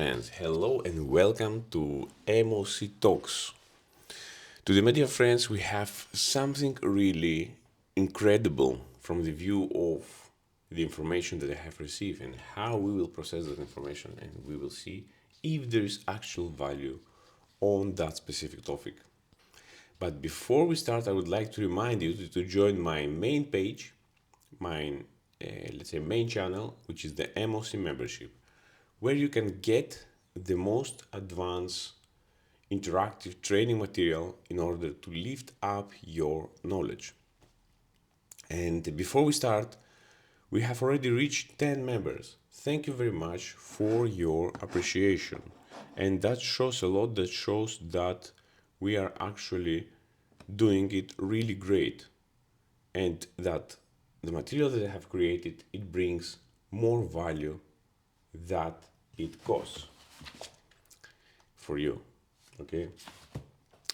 Friends, hello and welcome to MOC Talks. Today, my dear friends, we have something really incredible from the view of the information that I have received and how we will process that information, and we will see if there is actual value on that specific topic. But before we start, I would like to remind you to join my main page, my let's say main channel, which is the MOC membership, where you can get the most advanced interactive training material in order to lift up your knowledge. And before we start, we have already reached 10 members. Thank you very much for your appreciation. And that shows a lot, that shows that we are actually doing it really great, and that the material that I have created, it brings more value that it costs for you. Okay,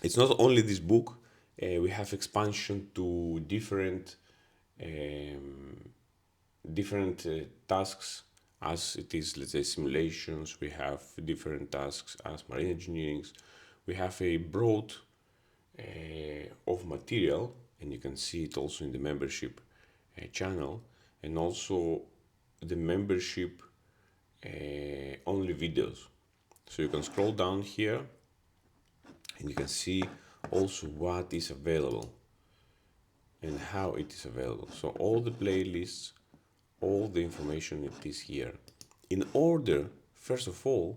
it's not only this book. We have expansion to um, different tasks, as it is, let's say, simulations. We have different tasks as marine engineering. We have a broad of material, and you can see it also in the membership channel, and also the membership only videos. So you can scroll down here and you can see also what is available and how it is available. So all the playlists, all the information, it is here, in order, first of all,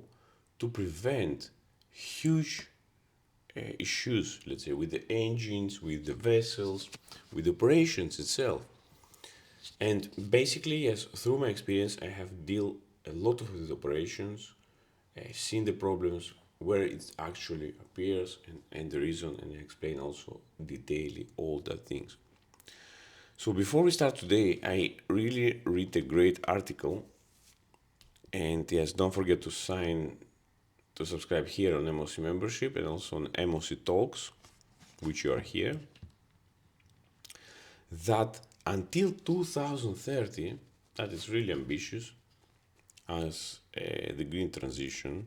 to prevent huge issues, let's say, with the engines, with the vessels, with the operations itself. And basically, yes, through my experience, I have dealt a lot of the operations, seen the problems, where it actually appears, and the reason, and I explain also detailedly all the things. So before we start today, I really read a great article, and yes, don't forget to subscribe here on MOC membership and also on MOC Talks, which you are here, that until 2030, that is really ambitious, as the green transition,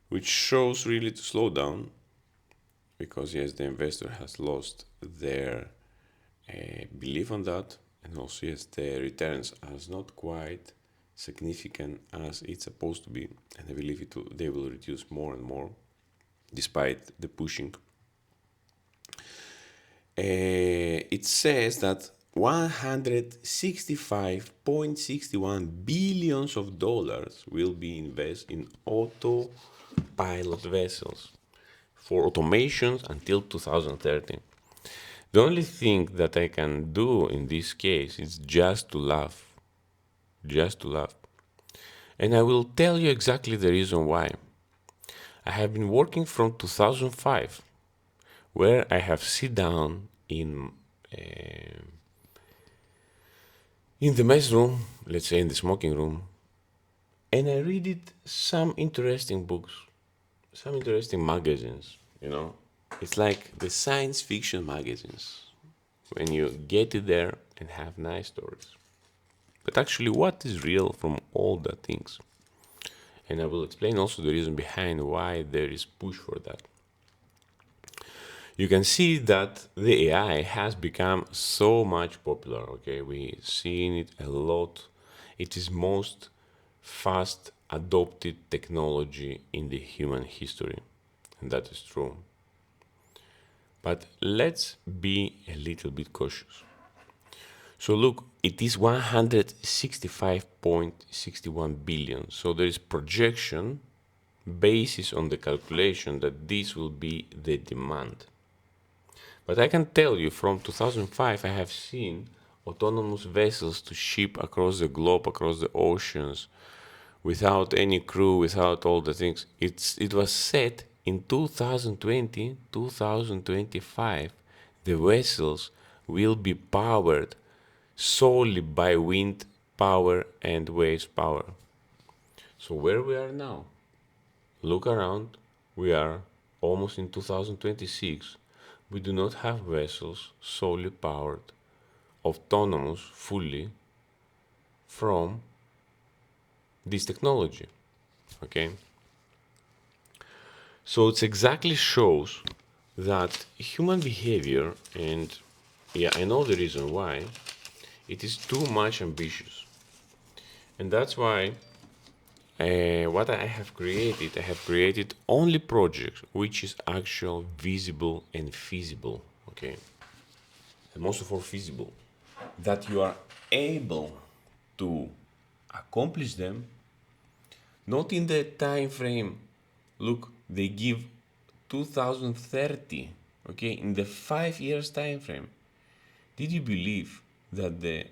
which shows really to slow down, because yes, the investor has lost their belief on that, and also yes, the returns are not quite significant as it's supposed to be, and I believe they will reduce more and more despite the pushing. It says that 165.61 billions of dollars will be invested in autopilot vessels for automations until 2030. The only thing that I can do in this case is just to laugh. Just to laugh. And I will tell you exactly the reason why. I have been working from 2005, where I have sit down in the mess room, let's say in the smoking room, and I read it some interesting books, some interesting magazines, you know. It's like the science fiction magazines, when you get it there and have nice stories. But actually, what is real from all the things? And I will explain also the reason behind why there is push for that. You can see that the AI has become so much popular. Okay, we seen it a lot. It is most fast adopted technology in the human history, and that is true. But let's be a little bit cautious. So look, it is 165.61 billion. So there is projection basis on the calculation that this will be the demand. But I can tell you, from 2005 I have seen autonomous vessels to ship across the globe, across the oceans, without any crew, without all the things. It was set in 2020, 2025, the vessels will be powered solely by wind power and waves power. So where we are now, look around, we are almost in 2026. We do not have vessels solely powered, autonomous fully from this technology. Okay. So it exactly shows that human behavior, and yeah, I know the reason why, it is too much ambitious. And that's why what I have created only projects which is actual, visible, and feasible. Okay, and most of all feasible, that you are able to accomplish them, not in the time frame. Look, they give 2030. Okay, in the 5 years time frame. Did you believe that the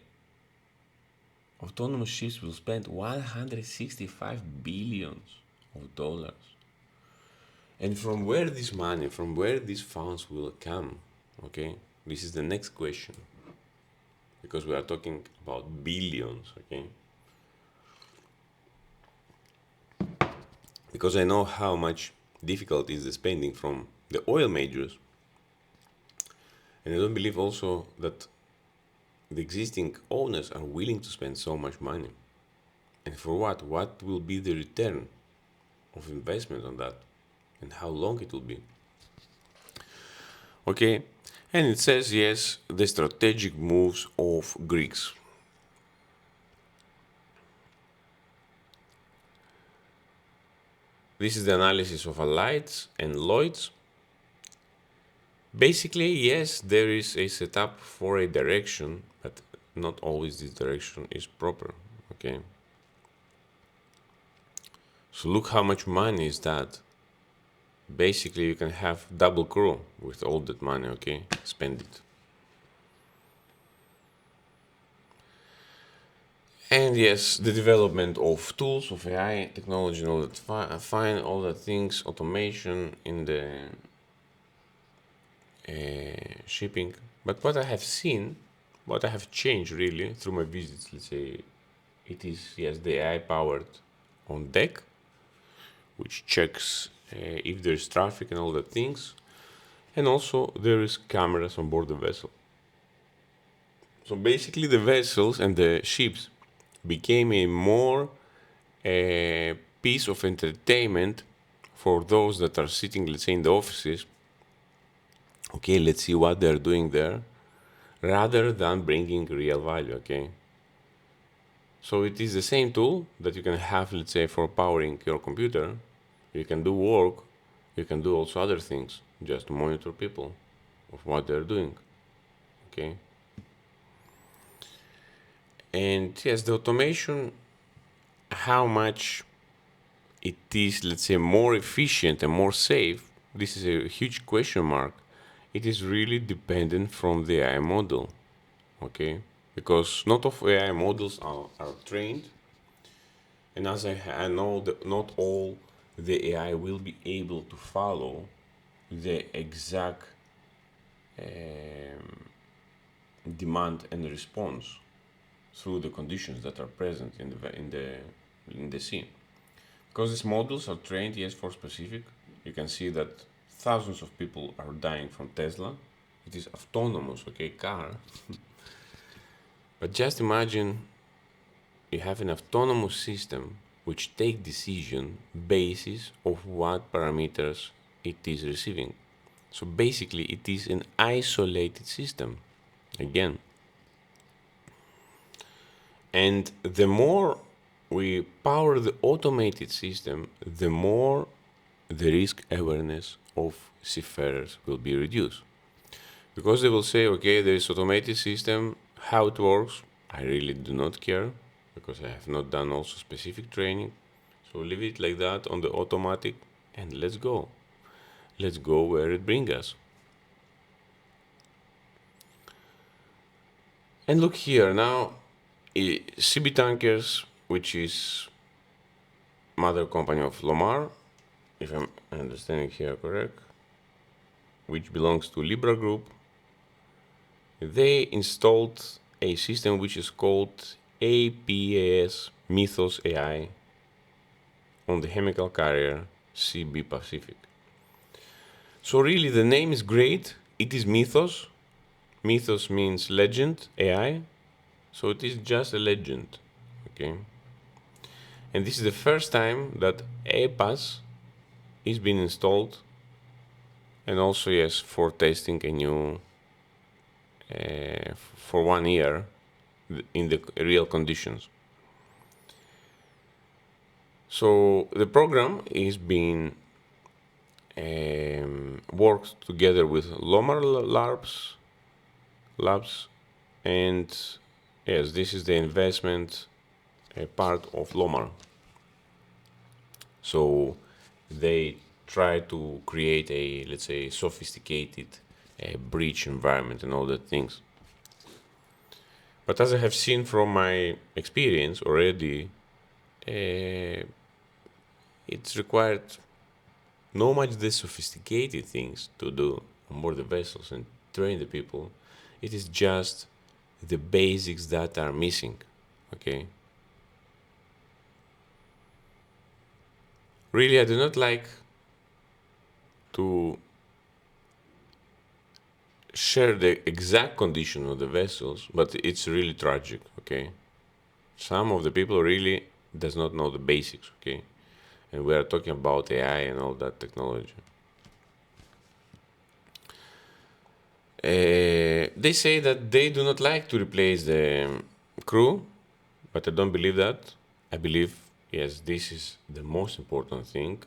autonomous ships will spend 165 billions of dollars? And from where this money, from where these funds will come? Okay, this is the next question, because we are talking about billions. Okay, because I know how much difficult is the spending from the oil majors, and I don't believe also that the existing owners are willing to spend so much money. And for what? What will be the return of investment on that? And how long it will be? Okay, and it says yes, the strategic moves of Greeks. This is the analysis of Alights and Lloyds. Basically, yes, there is a setup for a direction, but not always this direction is proper. Okay, so look how much money is that. Basically, you can have double crew with all that money. Okay, spend it. And yes, the development of tools of AI technology and all that, fine, all the things, automation in the shipping. But what I have seen, what I have changed really through my visits, let's say, it is yes the AI powered on deck, which checks if there is traffic and all the things, and also there is cameras on board the vessel. So basically, the vessels and the ships became a more piece of entertainment for those that are sitting, let's say, in the offices. Okay, let's see what they're doing there, rather than bringing real value. Okay, so it is the same tool that you can have, let's say, for powering your computer. You can do work, you can do also other things, just monitor people of what they're doing. Okay, and yes, the automation, how much it is, let's say, more efficient and more safe, this is a huge question mark. It is really dependent from the AI model, okay? Because not all AI models are trained, and as I know that not all the AI will be able to follow the exact demand and response through the conditions that are present in the scene. Because these models are trained, yes, for specific. You can see that thousands of people are dying from Tesla. It is autonomous, okay, car. But just imagine you have an autonomous system which take decision basis of what parameters it is receiving. So basically, it is an isolated system. Again, and the more we power the automated system, the more the risk awareness of seafarers will be reduced. Because they will say, okay, there is automated system, how it works, I really do not care, because I have not done also specific training. So leave it like that on the automatic and let's go. Let's go where it brings us. And look here now, CB Tankers, which is mother company of Lomar, if I'm understanding here correct, which belongs to Libra Group, they installed a system which is called APAS Mythos AI on the chemical carrier CB Pacific. So really the name is great. It is Mythos. Mythos means legend, AI. So it is just a legend. Okay. And this is the first time that APAS is being installed, and also, yes, for testing a new, for 1 year in the real conditions. So the program is being worked together with Lomar Labs, and yes, this is the investment part of Lomar. So they try to create a, let's say, sophisticated breach environment and all that things. But as I have seen from my experience already, it's required no much the sophisticated things to do on board the vessels and train the people. It is just the basics that are missing. Okay. Really, I do not like to share the exact condition of the vessels, but it's really tragic. Okay. Some of the people really does not know the basics. Okay. And we are talking about AI and all that technology. They say that they do not like to replace the crew, but I don't believe that. I believe, yes, this is the most important thing.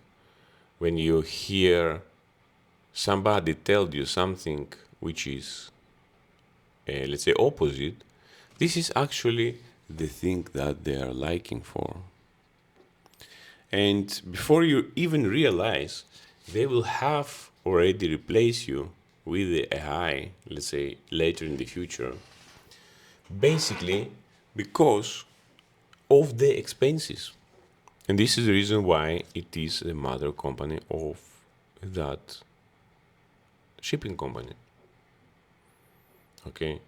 When you hear somebody tell you something which is, let's say, opposite, this is actually the thing that they are liking for. And before you even realize, they will have already replaced you with the AI, let's say, later in the future, basically because of the expenses. And this is the reason why it is the mother company of that shipping company. Okay,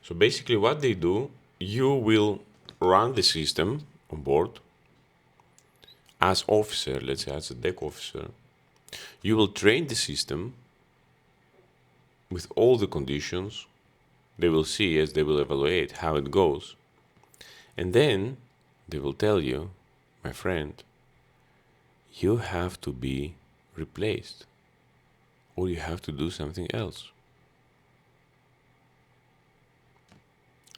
so basically what they do, you will run the system on board as officer, let's say as a deck officer. You will train the system with all the conditions. They will see as they will evaluate how it goes. And then they will tell you, my friend, you have to be replaced or you have to do something else.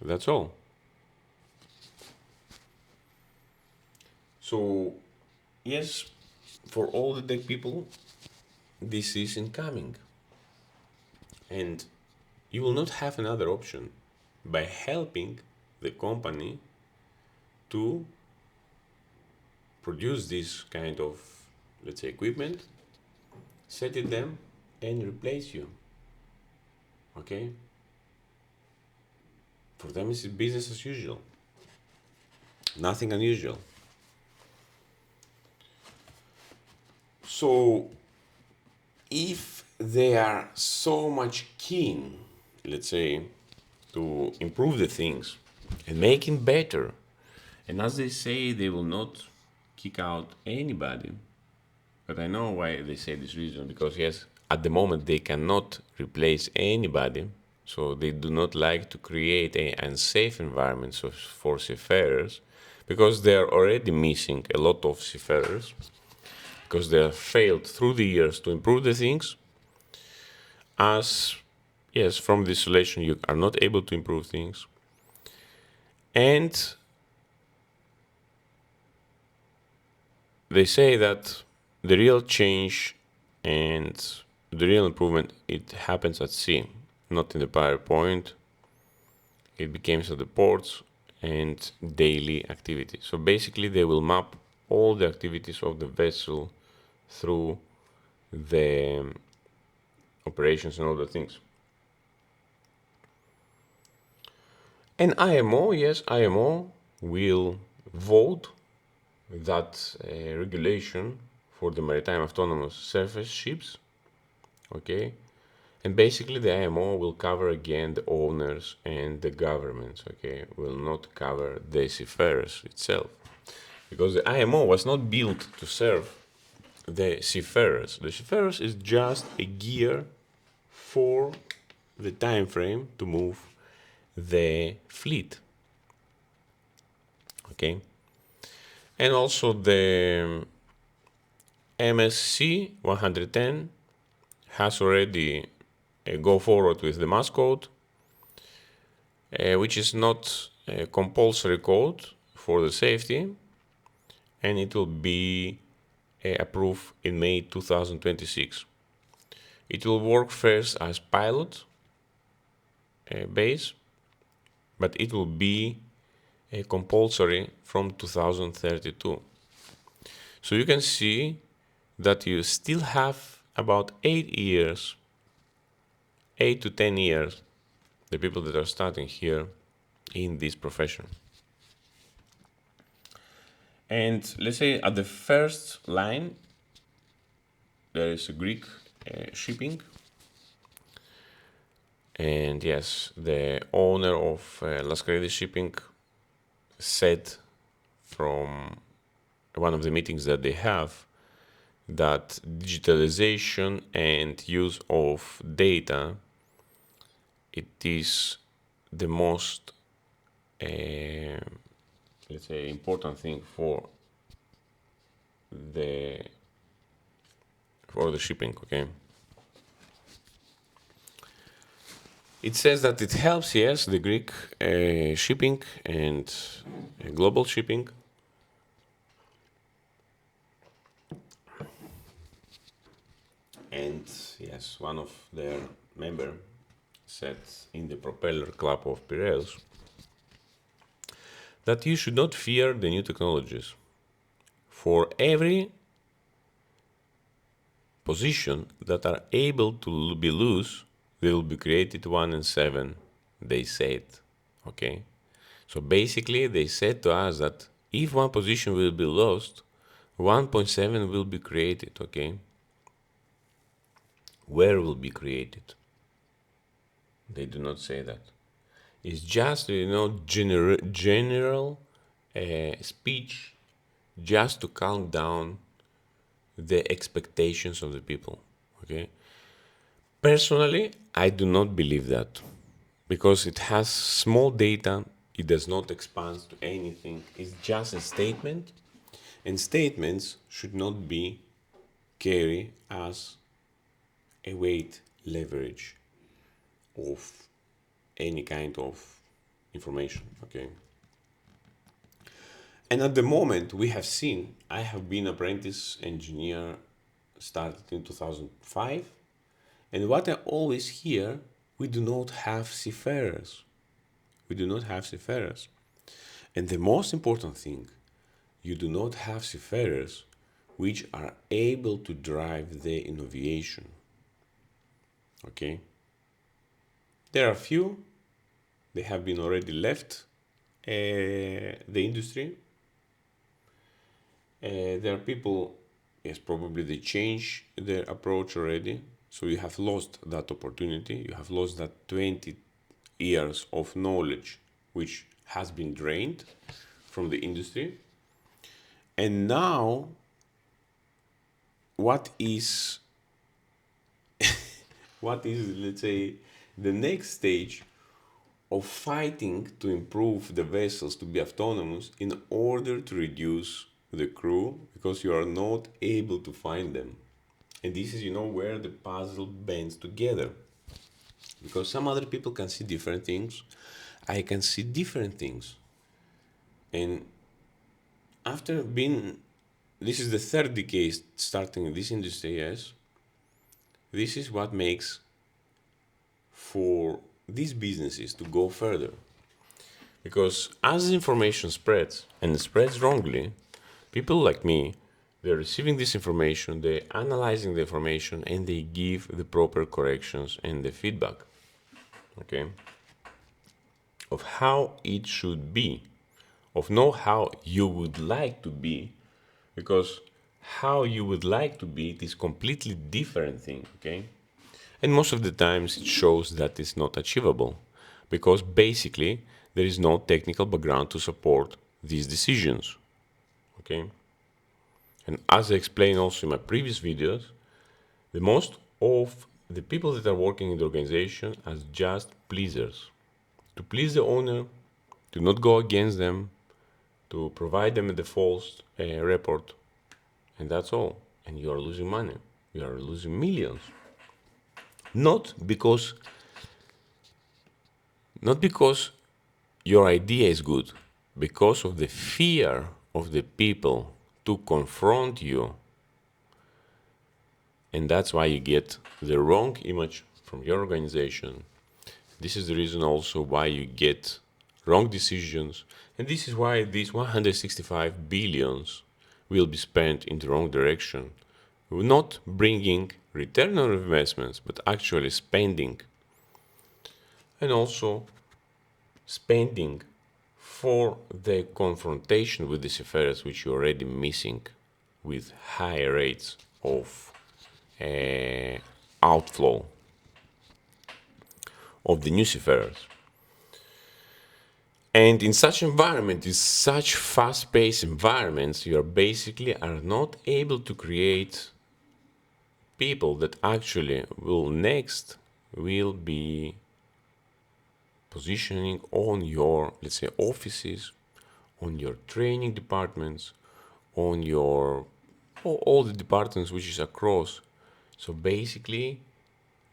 That's all. So, yes, for all the tech people, this is incoming. And you will not have another option by helping the company to produce this kind of, let's say, equipment, set it them, and replace you. Okay? For them, it's business as usual. Nothing unusual. So, if they are so much keen, let's say, to improve the things and make it better, and as they say, they will not kick out anybody. But I know why they say this reason, because yes, at the moment they cannot replace anybody, so they do not like to create an unsafe environment for seafarers, because they are already missing a lot of seafarers, because they have failed through the years to improve the things. As yes, from the isolation you are not able to improve things, and they say that the real change and the real improvement, it happens at sea, not in the PowerPoint. It becomes at the ports and daily activity. So basically they will map all the activities of the vessel through the operations and all the things. And IMO, yes, IMO will vote that regulation for the maritime autonomous surface ships. Okay, and basically the IMO will cover again the owners and the governments. Okay, will not cover the seafarers itself, because the IMO was not built to serve the seafarers. The seafarers is just a gear for the time frame to move the fleet. Okay, And also the MSC 110 has already go forward with the mass code, which is not a compulsory code for the safety, and it will be approved in May 2026. It will work first as pilot base, but it will be compulsory from 2032. So you can see that you still have about 8 to 10 years, the people that are starting here in this profession. And let's say at the first line, there is a Greek shipping. And yes, the owner of Las Credit Shipping said from one of the meetings that they have that digitalization and use of data, it is the most let's say important thing for the shipping. Okay, it says that it helps, yes, the Greek shipping and global shipping. And yes, one of their member said in the Propeller Club of Piraeus that you should not fear the new technologies. For every position that are able to be loose, they will be created 1 and 7, they said. Okay? So basically, they said to us that if one position will be lost, 1.7 will be created. Okay? Where will be created? They do not say that. It's just, general speech just to calm down the expectations of the people. Okay. Personally, I do not believe that because it has small data. It does not expand to anything. It's just a statement, and statements should not be carry as a weight leverage of any kind of information. Okay. And at the moment, we have seen, I have been apprentice engineer started in 2005. And what I always hear, we do not have seafarers. We do not have seafarers. And the most important thing, you do not have seafarers which are able to drive the innovation. Okay? There are few, they have been already left the industry. There are people, yes, probably they change their approach already. So you have lost that opportunity. You have lost that 20 years of knowledge which has been drained from the industry. And now, what is, let's say, the next stage of fighting to improve the vessels to be autonomous in order to reduce the crew because you are not able to find them. And this is, where the puzzle bends together. Because some other people can see different things, I can see different things. And after being, this is the third decade starting in this industry, yes, this is what makes for these businesses to go further. Because as information spreads, and it spreads wrongly, people like me, they're receiving this information, they're analyzing the information, and they give the proper corrections and the feedback, okay, of how it should be, of know how you would like to be, because how you would like to be, it is completely different thing, okay? And most of the times it shows that it's not achievable because basically there is no technical background to support these decisions. Okay? And as I explained also in my previous videos, the most of the people that are working in the organization as just pleasers. To please the owner, to not go against them, to provide them the false report, and that's all. And you are losing money. You are losing millions. Not because not because your idea is good, because of the fear of the people to confront you. And that's why you get the wrong image from your organization. This is the reason also why you get wrong decisions. And this is why these 165 billions will be spent in the wrong direction. Not bringing return on investments, but actually spending. And also spending for the confrontation with the seafarers, which you're already missing with high rates of outflow of the new seafarers. And in such environment, in such fast-paced environments, you are basically are not able to create people that actually will be positioning on your, let's say, offices, on your training departments, on your all the departments which is across. So basically,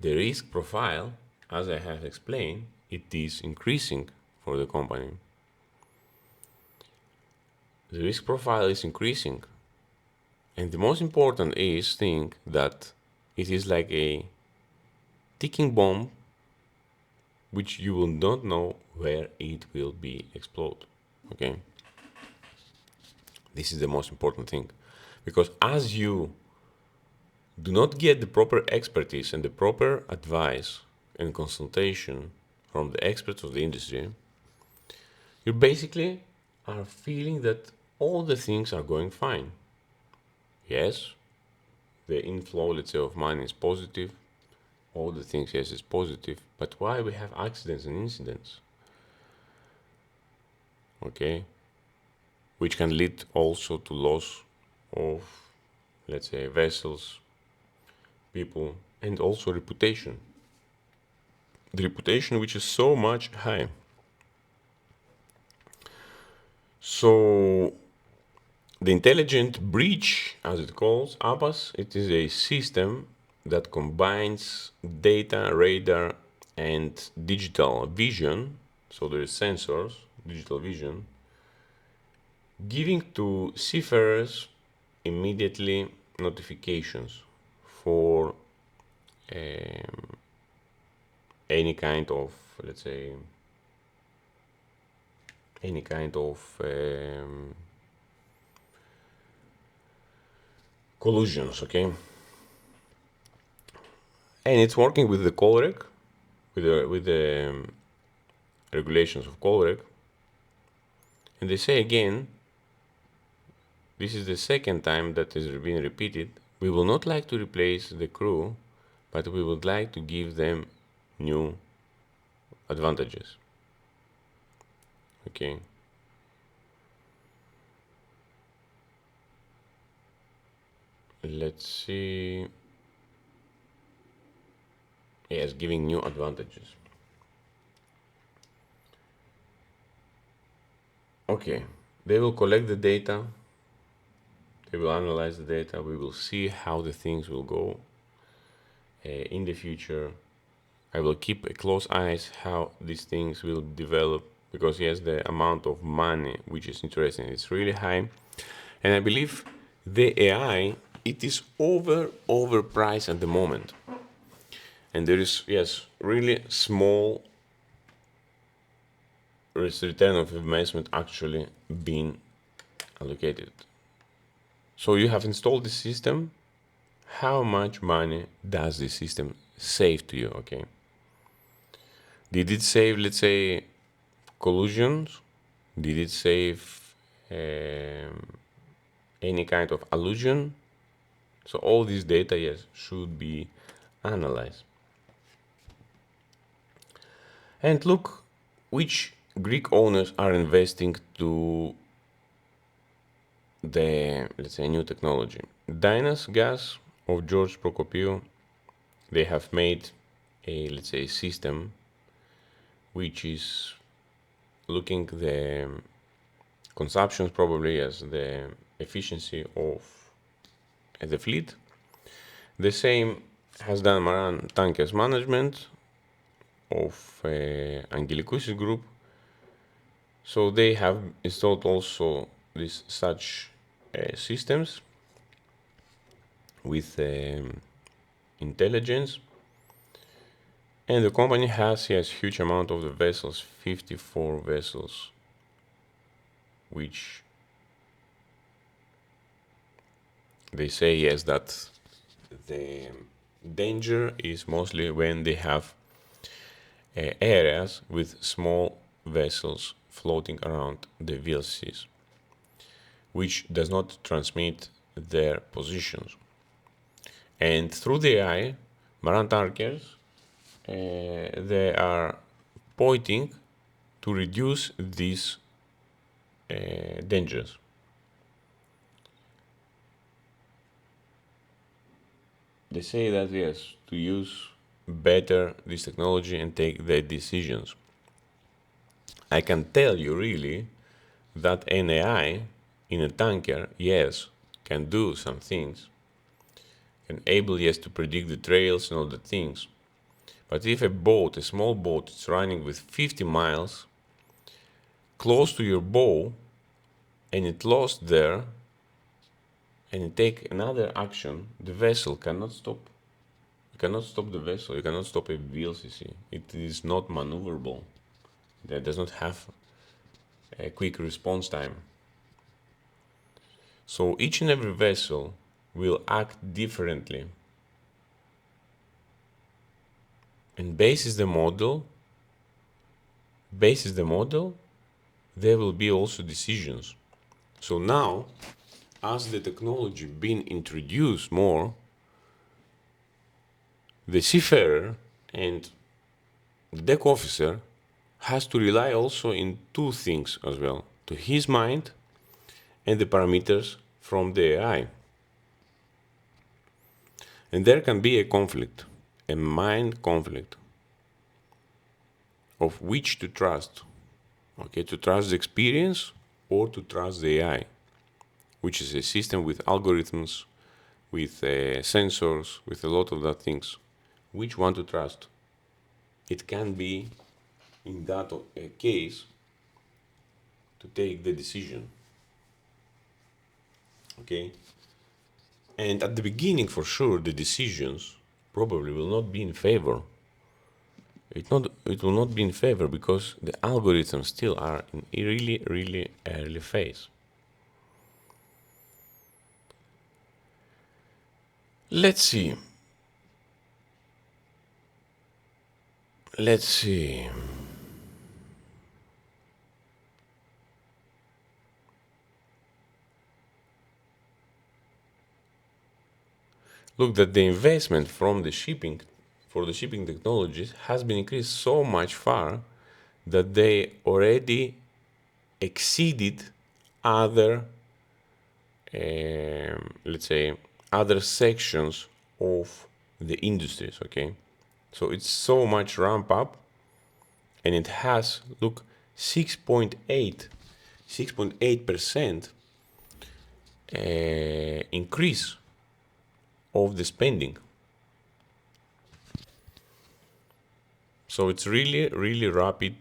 the risk profile, as I have explained, it is increasing for the company. The risk profile is increasing. And the most important is think that it is like a ticking bomb which you will not know where it will be explode. Okay? This is the most important thing. Because as you do not get the proper expertise and the proper advice and consultation from the experts of the industry, you basically are feeling that all the things are going fine. Yes, the inflow, let's say, of money is positive. All the things, yes, is positive. But why we have accidents and incidents? Okay, which can lead also to loss of, let's say, vessels, people, and also reputation. The reputation which is so much high. So the intelligent breach, as it calls ABAS, it is a system that combines data, radar, and digital vision. So there is sensors, digital vision, giving to seafarers immediately notifications for any kind of, let's say, any kind of collusions, okay? And it's working with the COLREG, with the regulations of COLREG. And they say again, this is the second time that is being repeated. We will not like to replace the crew, but we would like to give them new advantages. Okay. Let's see. Yes, giving new advantages. Okay. They will collect the data. They will analyze the data. We will see how the things will go in the future. I will keep a close eyes how these things will develop, because yes, the amount of money which is interesting is really high, and I believe the AI, it is overpriced at the moment, and there is, yes, really small return of investment actually being allocated. So you have installed the system. How much money does the system save to you? Okay. Did it save, let's say, collusions? Did it save any kind of allusion? So all this data, yes, should be analyzed. And look which Greek owners are investing to the, let's say, new technology. Dynas Gas of George Prokopiou, they have made a, let's say, system which is looking the consumptions, probably as the efficiency of the fleet. The same has done Maran Tankers Management of Angelikusis Group. So they have installed also these such systems with intelligence, and the company has, yes, huge amount of the vessels, 54 vessels, which they say, yes, that the danger is mostly when they have areas with small vessels floating around the VLCs, which does not transmit their positions. And through the AI, Maran tankers, they are pointing to reduce these dangers. They say that, yes, to use better this technology and take the decisions. I can tell you really that an AI in a tanker, yes, can do some things, can able, yes, to predict the trails and all the things. But if a boat, a small boat, is running with 50 miles close to your bow and it lost there and you take another action, the vessel cannot stop. You cannot stop the vessel. You cannot stop a VLCC. It is not maneuverable. That does not have a quick response time. So each and every vessel will act differently. And basis the model, there will be also decisions. So now, as the technology being introduced more, the seafarer and the deck officer has to rely also in two things as well, to his mind and the parameters from the AI. And there can be a conflict, a mind conflict of which to trust. Okay, to trust the experience or to trust the AI, which is a system with algorithms, with sensors, with a lot of that things. Which one to trust? It can be in that case to take the decision. Okay, and at the beginning, for sure, the decisions probably will not be in favor. It will not be in favor because the algorithms still are in a really, really early phase. Let's see. Let's see. Look that the investment from the shipping for the shipping technologies has been increased so much far that they already exceeded other, let's say, other sections of the industries. Okay, so it's so much ramp up, and it has, look, 6.8% increase of the spending. So it's really, really rapid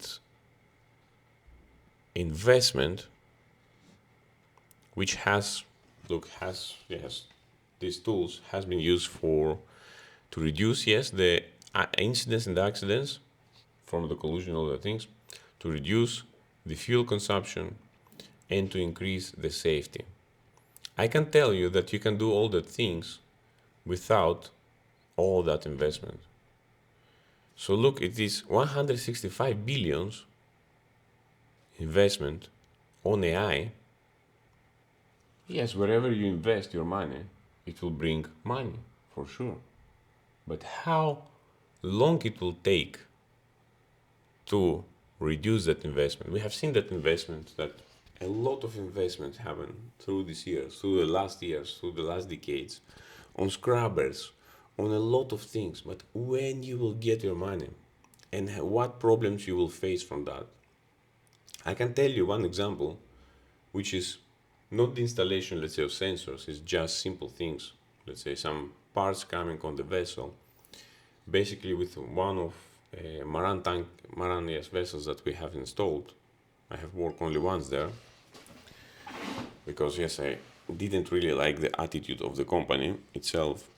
investment, which has, look, has, yes, these tools has been used for to reduce, yes, the incidents and accidents from the collision, all the things, to reduce the fuel consumption and to increase the safety. I can tell you that you can do all the things without all that investment. So look, it is 165 billions investment on AI. Yes, wherever you invest your money, it will bring money for sure. But how long it will take to reduce that investment? We have seen that investment, that a lot of investments happen through these years, through the last years, through the last decades, on scrubbers, on a lot of things. But when you will get your money and what problems you will face from that? I can tell you one example which is not the installation, let's say, of sensors. It's just simple things. Let's say some parts coming on the vessel. Basically, with one of Maran yes, vessels that we have installed, I have worked only once there because yes, I didn't really like the attitude of the company itself.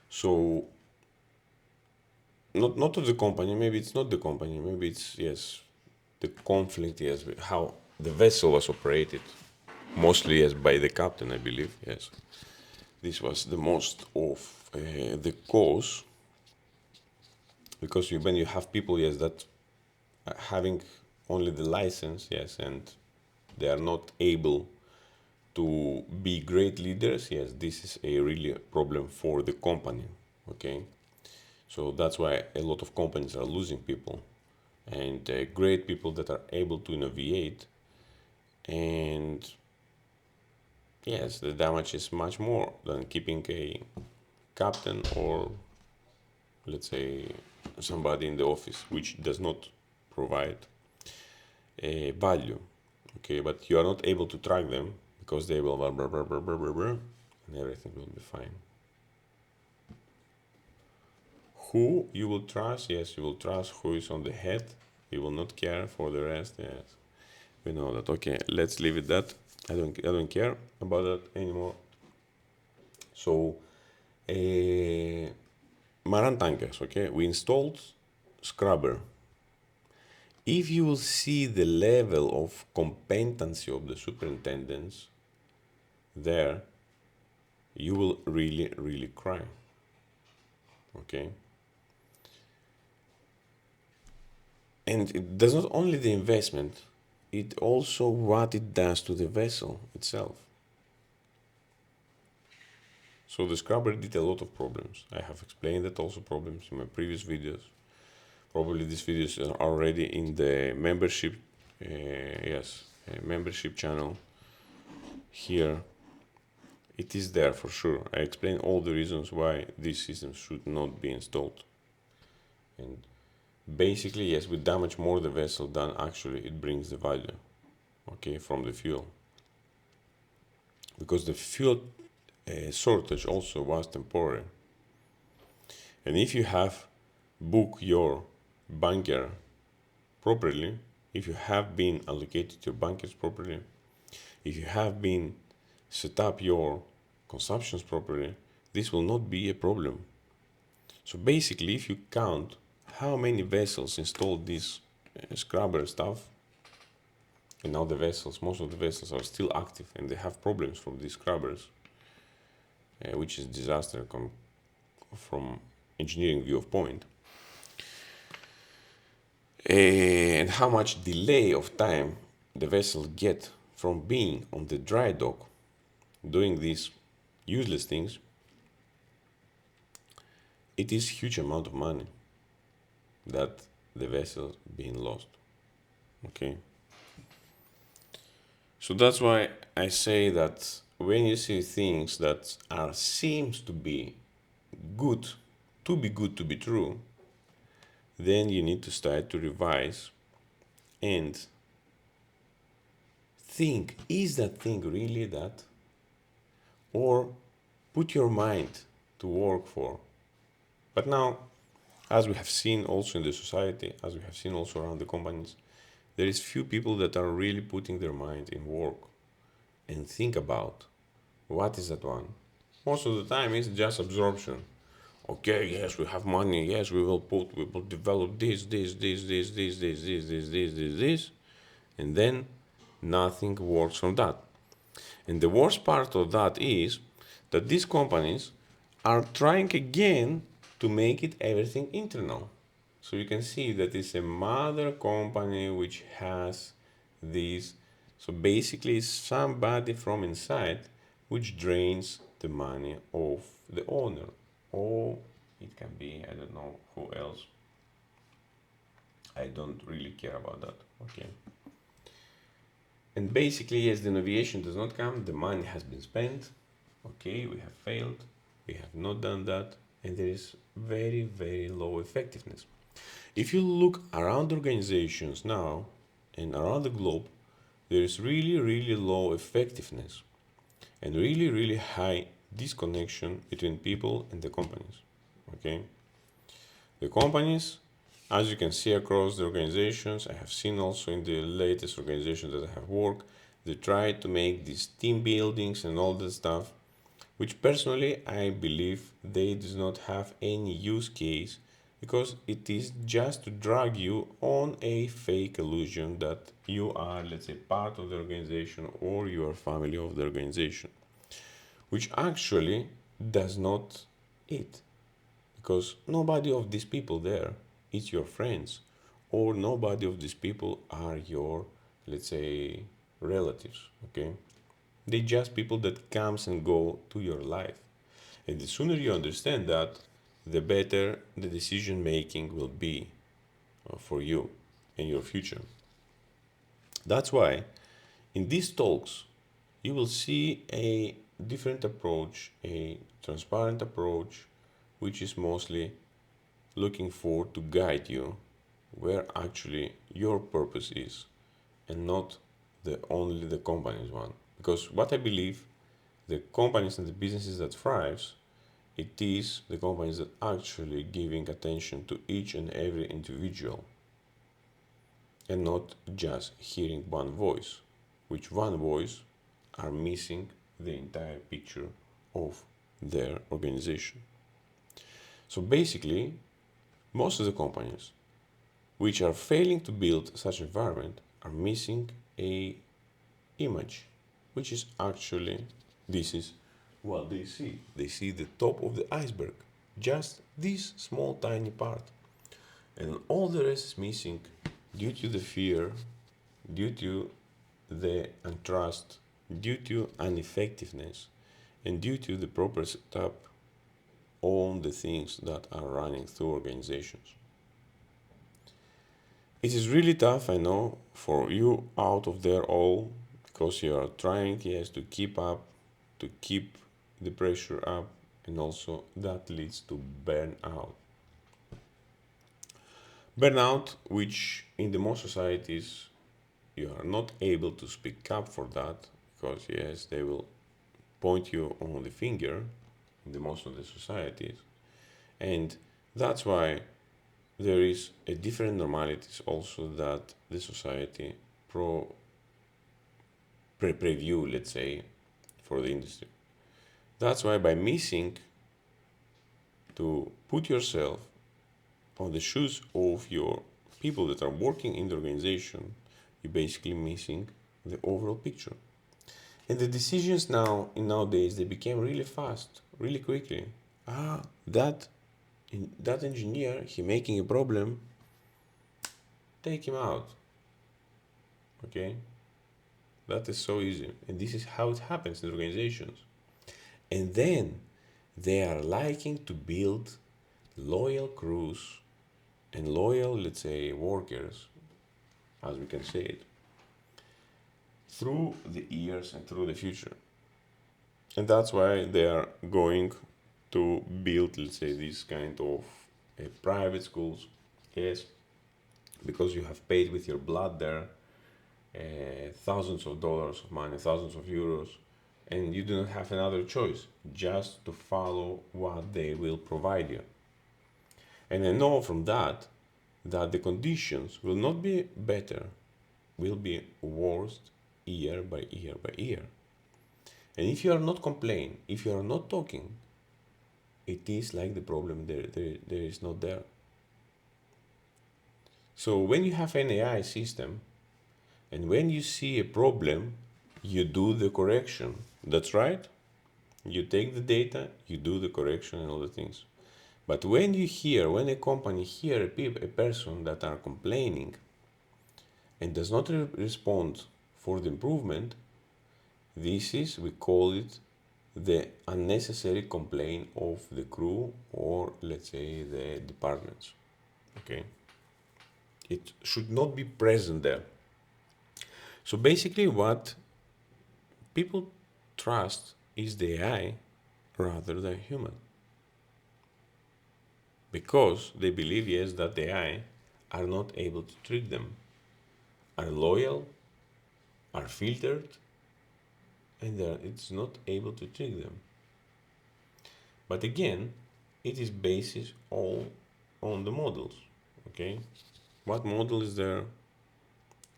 So not of the company. Maybe it's not the company. Maybe it's yes, the conflict. Yes, with how the vessel was operated. Mostly yes by the captain, I believe. Yes, this was the most of the cause because when you have people yes that having only the license yes and they are not able to be great leaders, yes, this is a really problem for the company. Okay, so that's why a lot of companies are losing people and great people that are able to innovate. And yes, the damage is much more than keeping a captain or let's say somebody in the office which does not provide a value. Okay, but you are not able to track them because they will blah, blah, blah, blah, blah, blah, blah, and everything will be fine. Who you will trust? Yes, you will trust who is on the head. You will not care for the rest. Yes, we know that. Okay, let's leave it that. I don't care about that anymore. So, uh, Maran tankers. Okay, we installed scrubber. If you will see the level of competency of the superintendents there, you will really, really cry. Okay. And it does not only the investment, it also what it does to the vessel itself. So the scrubber did a lot of problems. I have explained that also problems in my previous videos. Probably these videos are already in the membership, membership channel here. It is there for sure. I explain all the reasons why these systems should not be installed. And basically, yes, we damage more the vessel than actually it brings the value, okay, from the fuel. Because the fuel shortage also was temporary. And if you have booked your bunker properly, if you have been allocated your bunkers properly, if you have been set up your consumptions properly, this will not be a problem. So basically, if you count how many vessels installed this scrubber stuff, and now the vessels, most of the vessels are still active and they have problems from these scrubbers, which is disaster from engineering view of point. And how much delay of time the vessel get from being on the dry dock doing these useless things, it is huge amount of money that the vessel being lost. Okay. So that's why I say that when you see things that are seems to be good, to be true, then you need to start to revise and think, is that thing really that? Or put your mind to work for. But now, as we have seen also in the society, as we have seen also around the companies, there is few people that are really putting their mind in work and think about what is that one. Most of the time it's just absorption. Okay, yes, we have money, yes, we will develop this, and then nothing works from that. And the worst part of that is that these companies are trying again to make it everything internal. So you can see that it's a mother company which has this. So basically, somebody from inside which drains the money of the owner. Or it can be, I don't know who else. I don't really care about that. Okay. And basically, yes, the innovation does not come, the money has been spent. Okay, we have failed, we have not done that, and there is very, very low effectiveness. If you look around organizations now and around the globe, there is really, really low effectiveness and really, really high disconnection between people and the companies. Okay? The companies, as you can see across the organizations, I have seen also in the latest organizations that I have worked, they try to make these team buildings and all that stuff, which personally I believe they do not have any use case because it is just to drag you on a fake illusion that you are, let's say, part of the organization or you are family of the organization, which actually does not it, because nobody of these people there is your friends, or nobody of these people are your, let's say, relatives. Okay, they just people that comes and go to your life, and the sooner you understand that, the better the decision making will be for you and your future. That's why in these talks you will see a different approach, a transparent approach, which is mostly looking for to guide you where actually your purpose is, and not the only the company's one. Because what I believe, the companies and the businesses that thrives, it is the companies that actually giving attention to each and every individual and not just hearing one voice, which one voice are missing the entire picture of their organization. So basically, most of the companies which are failing to build such environment are missing a image, which is actually, this is what they see. They see the top of the iceberg, just this small tiny part, and all the rest is missing due to the fear, due to the untrust, due to ineffectiveness, and due to the proper setup on the things that are running through organizations. It is really tough, I know, for you out of there all, because you are trying, yes, to keep up, to keep the pressure up, and also that leads to burnout. Burnout, which in the most societies you are not able to speak up for that, because yes, they will point you on the finger in the most of the societies, and that's why there is a different normalities also that the society preview, let's say, for the industry. That's why by missing to put yourself on the shoes of your people that are working in the organization, you're basically missing the overall picture. And the decisions now in nowadays, they became really fast, really quickly. That that engineer, he making a problem, take him out. Okay, that is so easy, and this is how it happens in organizations. And then they are liking to build loyal crews and loyal, let's say, workers, as we can say it, through the years and through the future. And that's why they are going to build, let's say, this kind of private schools. Yes, because you have paid with your blood there thousands of dollars of money, thousands of euros, and you do not have another choice just to follow what they will provide you. And I know from that that the conditions will not be better, will be worse year by year by year. And if you are not complaining, if you are not talking, it is like the problem there is not there. So when you have an AI system and when you see a problem, you do the correction. That's right. You take the data, you do the correction and all the things. But when you hear, when a company hear a person that are complaining and does not respond for the improvement, this is, we call it the unnecessary complaint of the crew or let's say the departments. Okay, it should not be present there. So basically what people trust is the AI rather than human, because they believe, yes, that the AI are not able to treat them, are loyal, are filtered, and it's not able to trick them. But again, it is based all on the models. Okay, what model is there,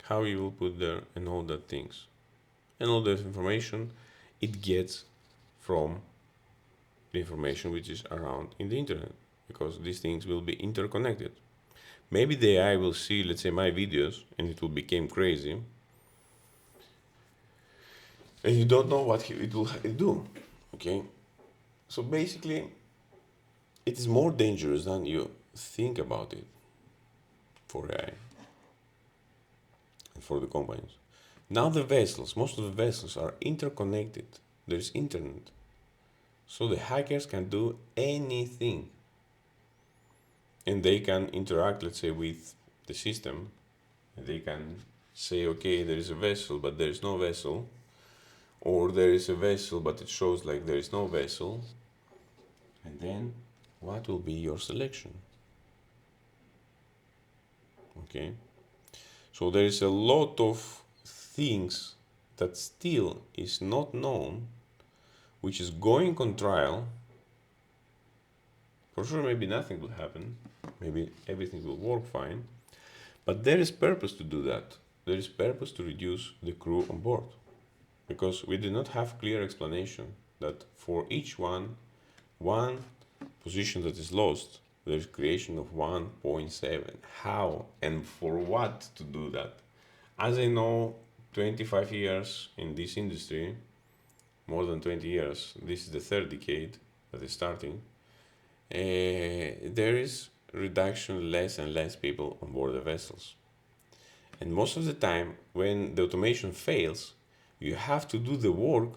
how you will put there, and all that things, and all that information it gets from the information which is around in the internet, because these things will be interconnected. Maybe the AI will see, let's say, my videos, and it will become crazy, and you don't know what it will do. Okay, so basically, it is more dangerous than you think about it for AI and for the companies. Now the vessels, most of the vessels are interconnected. There's internet. So the hackers can do anything. And they can interact, let's say, with the system. And they can say, okay, there is a vessel, but there is no vessel. Or there is a vessel, but it shows like there is no vessel. And then what will be your selection? Okay. So there is a lot of things that still is not known, which is going on trial. For sure, maybe nothing will happen. Maybe everything will work fine. But there is purpose to do that. There is purpose to reduce the crew on board. Because we do not have clear explanation that for each one position that is lost, there is creation of 1.7. How and for what to do that? As I know, 25 years in this industry, more than 20 years, this is the third decade that is starting, there is reduction, less and less people on board the vessels. And most of the time, when the automation fails, you have to do the work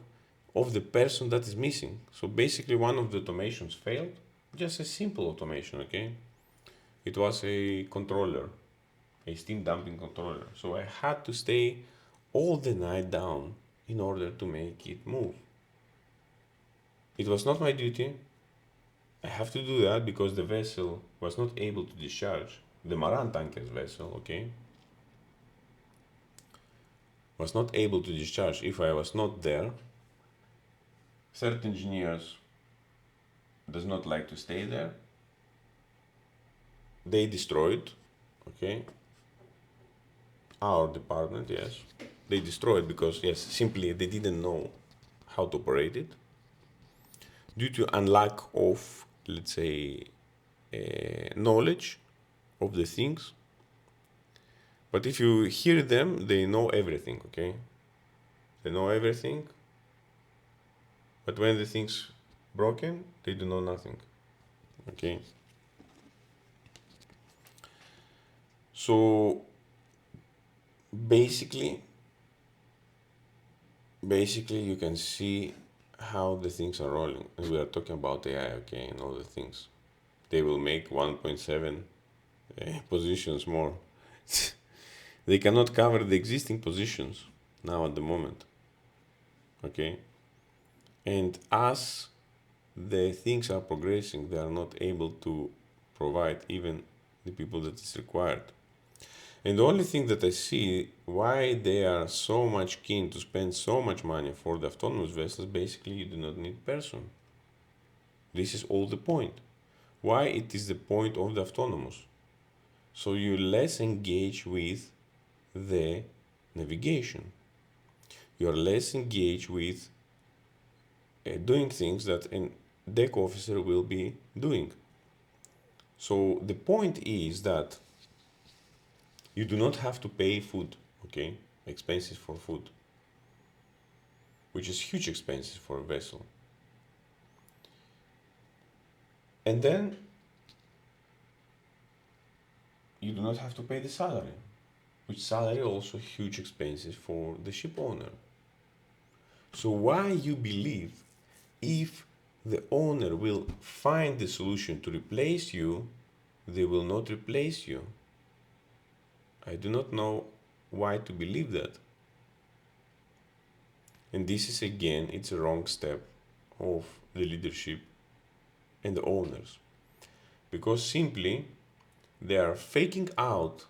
of the person that is missing. So basically, one of the automations failed, just a simple automation, okay? It was a controller, a steam dumping controller. So I had to stay all the night down in order to make it move. It was not my duty. I have to do that because the vessel was not able to discharge. The Maran tanker's vessel, okay, was not able to discharge if I was not there. Third engineers does not like to stay there. They destroyed, okay, our department, yes. They destroyed because, yes, simply they didn't know how to operate it. Due to a lack of, let's say, knowledge of the things. But if you hear them, they know everything, okay? They know everything. But when the thing's broken, they do know nothing, okay? So basically you can see how the things are rolling. And we are talking about AI, okay, and all the things. They will make 1.7 positions more. They cannot cover the existing positions now at the moment, okay? And as the things are progressing, they are not able to provide even the people that is required. And the only thing that I see why they are so much keen to spend so much money for the autonomous vessels, basically you do not need person. This is all the point. Why it is the point of the autonomous? So you less engage with the navigation. You are less engaged with doing things that a deck officer will be doing. So the point is that you do not have to pay food, okay? Expenses for food, which is huge expenses for a vessel. And then you do not have to pay the salary, which salary also huge expenses for the ship owner. So why you believe if the owner will find the solution to replace you, they will not replace you? I do not know why to believe that. And this is again, it's a wrong step of the leadership and the owners. Because simply they are faking out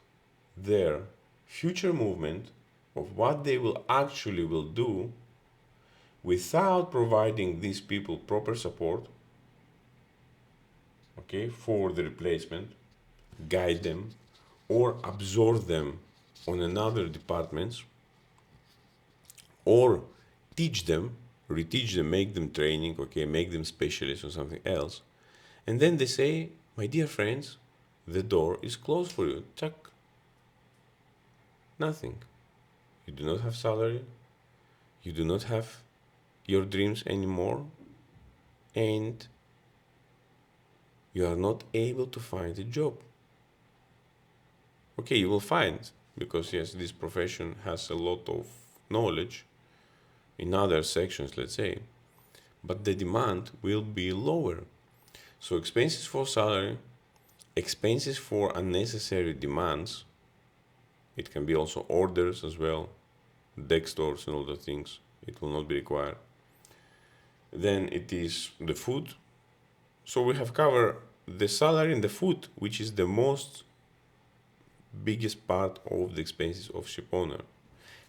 their future movement of what they will actually will do without providing these people proper support, okay, for the replacement, guide them, or absorb them on another departments, or teach them, reteach them, make them training, okay, make them specialists or something else. And then they say, my dear friends, the door is closed for you. Chuck. Nothing. You do not have salary. You do not have your dreams anymore. And you are not able to find a job. Okay, you will find, because yes, this profession has a lot of knowledge in other sections, let's say, but the demand will be lower. So expenses for salary, expenses for unnecessary demands, it can be also orders as well, desk stores and all the things, it will not be required. Then it is the food. So we have covered the salary and the food, which is the most biggest part of the expenses of ship owner.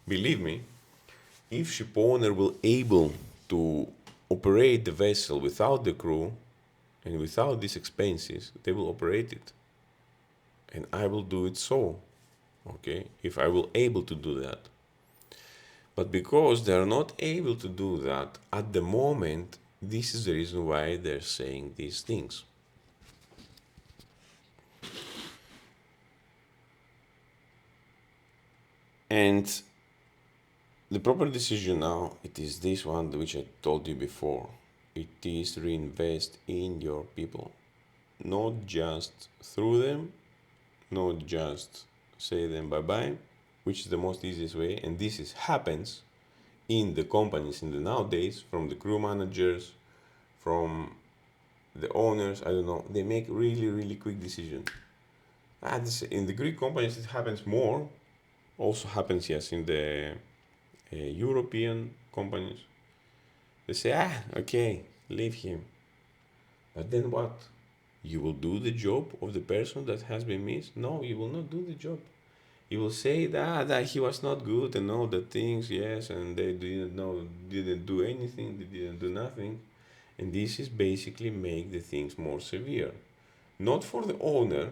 Believe me, if ship owner will able to operate the vessel without the crew and without these expenses, they will operate it. And I will do it so, okay, if I will able to do that. But because they are not able to do that at the moment, this is the reason why they're saying these things. And the proper decision now, it is this one which I told you before. It is reinvest in your people. Not just through them, not just say them bye-bye, which is the most easiest way. And this is happens in the companies in the nowadays, from the crew managers, from the owners, I don't know, they make really, really quick decisions. In the Greek companies, it happens more. Also happens, yes, in the European companies. They say, okay, leave him. But then what? You will do the job of the person that has been missed? No, you will not do the job. You will say that he was not good and all the things, yes, and they didn't do anything, they didn't do nothing. And this is basically make the things more severe. Not for the owner,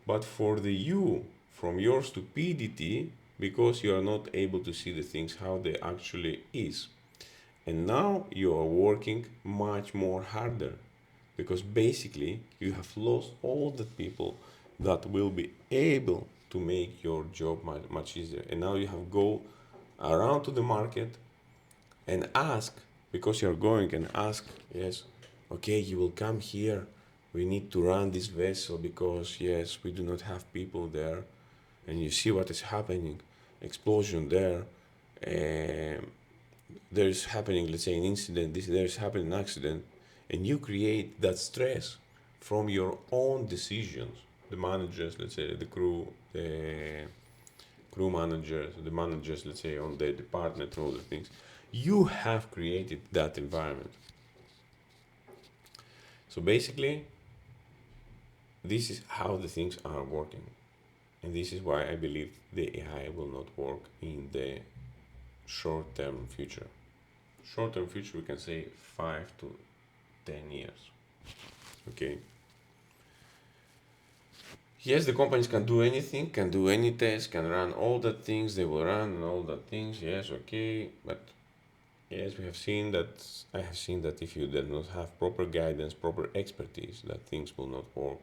but for the you, from your stupidity, because you are not able to see the things how they actually is. And now you are working much more harder, because basically you have lost all the people that will be able to make your job much easier. And now you have go around to the market and ask, because you're going and ask, yes, okay, you will come here, we need to run this vessel because yes, we do not have people there. And you see what is happening, explosion there, there's happening, let's say, an incident, there's happening an accident, and you create that stress from your own decisions. The managers, let's say, the crew managers, the managers, let's say, on the department and all the things, you have created that environment. So basically, this is how the things are working. And this is why I believe the AI will not work in the short-term future. Short-term future, we can say 5 to 10 years. Okay. Yes, the companies can do anything, can do any test, can run all the things they will run and all the things. Yes, okay. But yes, we have seen that. I have seen that if you do not have proper guidance, proper expertise, that things will not work.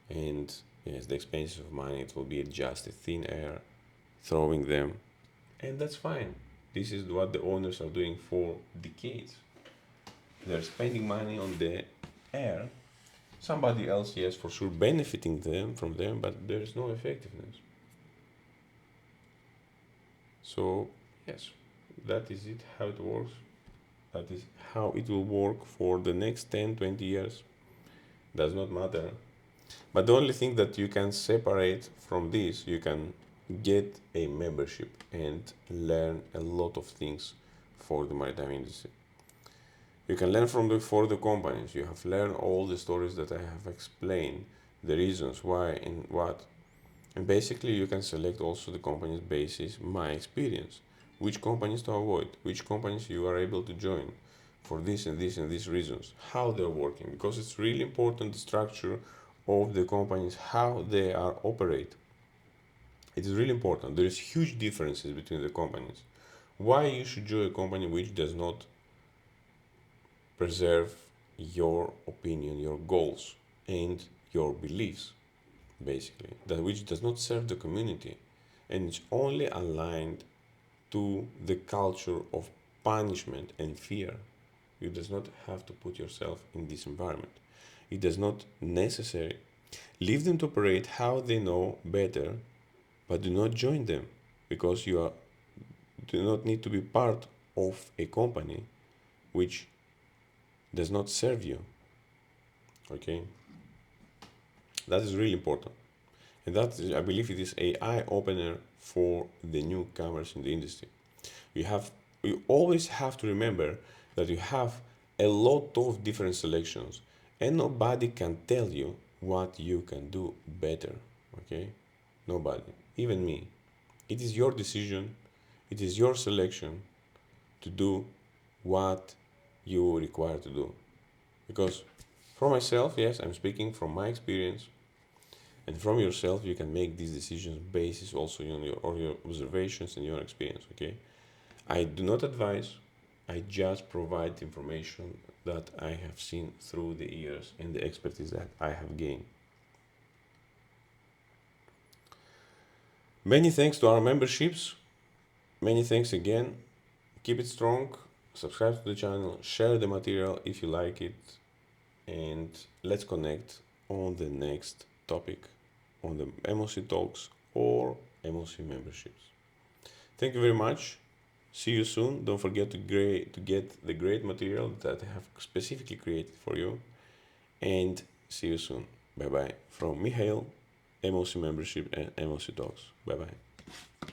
And yes, the expenses of money, it will be just a thin air, throwing them, and that's fine. This is what the owners are doing for decades. They're spending money on the air. Somebody else, yes, for sure, benefiting them from them, but there is no effectiveness. So yes, that is it. How it works. That is how it will work for the next 10, 20 years. Does not matter. But the only thing that you can separate from this, you can get a membership and learn a lot of things for the maritime industry. You can learn from for the companies. You have learned all the stories that I have explained, the reasons why and what. And basically, you can select also the company's basis, my experience, which companies to avoid, which companies you are able to join for this and this and these reasons, how they're working, because it's really important the structure of the companies, how they are operate. It is really important. There is huge differences between the companies. Why you should join a company which does not preserve your opinion, your goals, and your beliefs, basically, that which does not serve the community and it's only aligned to the culture of punishment and fear. You does not have to put yourself in this environment. It does not necessary. Leave them to operate how they know better, but do not join them because you are do not need to be part of a company which does not serve you. Okay, that is really important, and that is, I believe, it is a eye opener for the newcomers in the industry. You have you always have to remember that you have a lot of different selections, and nobody can tell you what you can do better. Okay, nobody, even me. It is your decision. It is your selection to do what you require to do. Because for myself, yes, I'm speaking from my experience, and from yourself, you can make these decisions based also on your observations and your experience. Okay, I do not advise. I just provide information that I have seen through the years and the expertise that I have gained. Many thanks to our memberships. Many thanks again. Keep it strong. Subscribe to the channel. Share the material if you like it. And let's connect on the next topic on the MOC talks or MOC memberships. Thank you very much. See you soon. Don't forget to get the great material that I have specifically created for you. And see you soon. Bye bye. From Mihail, MOC membership and MOC talks. Bye bye.